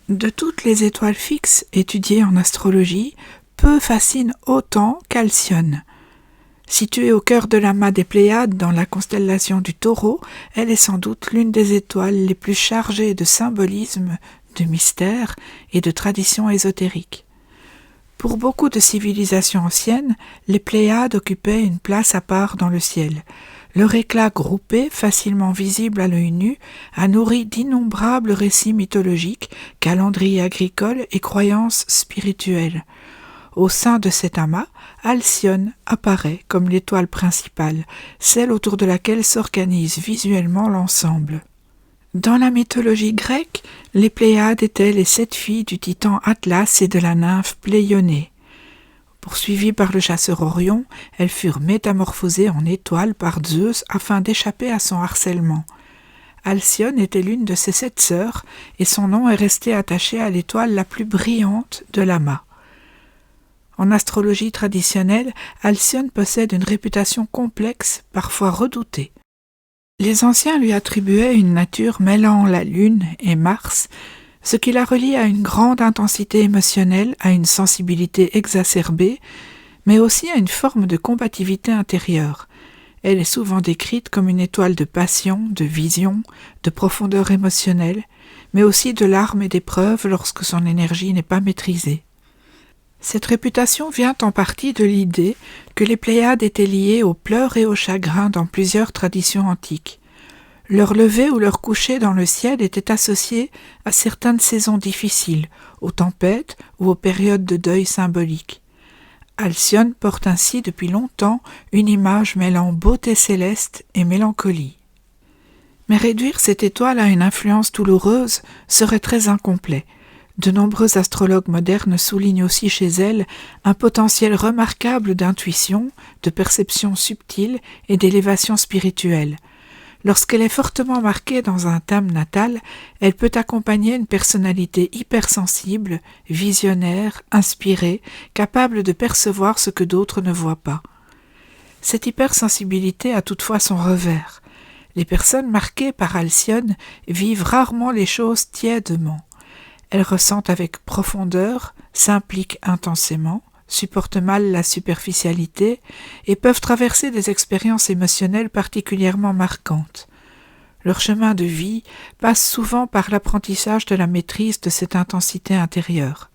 De toutes les étoiles fixes étudiées en astrologie, peu fascinent autant qu'Alcyone. Située au cœur de l'amas des Pléiades dans la constellation du Taureau, elle est sans doute l'une des étoiles les plus chargées de symbolisme, de mystère et de traditions ésotériques. Pour beaucoup de civilisations anciennes, les Pléiades occupaient une place à part dans le ciel. Leur éclat groupé, facilement visible à l'œil nu, a nourri d'innombrables récits mythologiques, calendriers agricoles et croyances spirituelles. Au sein de cet amas, Alcyone apparaît comme l'étoile principale, celle autour de laquelle s'organise visuellement l'ensemble. Dans la mythologie grecque, les Pléiades étaient les 7 filles du titan Atlas et de la nymphe Pléionée. Poursuivies par le chasseur Orion, elles furent métamorphosées en étoiles par Zeus afin d'échapper à son harcèlement. Alcyone était l'une de ses 7 sœurs et son nom est resté attaché à l'étoile la plus brillante de l'amas. En astrologie traditionnelle, Alcyone possède une réputation complexe, parfois redoutée. Les anciens lui attribuaient une nature mêlant la Lune et Mars, ce qui la relie à une grande intensité émotionnelle, à une sensibilité exacerbée, mais aussi à une forme de combativité intérieure. Elle est souvent décrite comme une étoile de passion, de vision, de profondeur émotionnelle, mais aussi de larmes et d'épreuves lorsque son énergie n'est pas maîtrisée. Cette réputation vient en partie de l'idée que les Pléiades étaient liées aux pleurs et aux chagrins dans plusieurs traditions antiques. Leur lever ou leur coucher dans le ciel était associé à certaines saisons difficiles, aux tempêtes ou aux périodes de deuil symbolique. Alcyone porte ainsi depuis longtemps une image mêlant beauté céleste et mélancolie. Mais réduire cette étoile à une influence douloureuse serait très incomplet. De nombreux astrologues modernes soulignent aussi chez elle un potentiel remarquable d'intuition, de perception subtile et d'élévation spirituelle. Lorsqu'elle est fortement marquée dans un thème natal, elle peut accompagner une personnalité hypersensible, visionnaire, inspirée, capable de percevoir ce que d'autres ne voient pas. Cette hypersensibilité a toutefois son revers. Les personnes marquées par Alcyone vivent rarement les choses tièdement. Elles ressentent avec profondeur, s'impliquent intensément, supportent mal la superficialité et peuvent traverser des expériences émotionnelles particulièrement marquantes. Leur chemin de vie passe souvent par l'apprentissage de la maîtrise de cette intensité intérieure.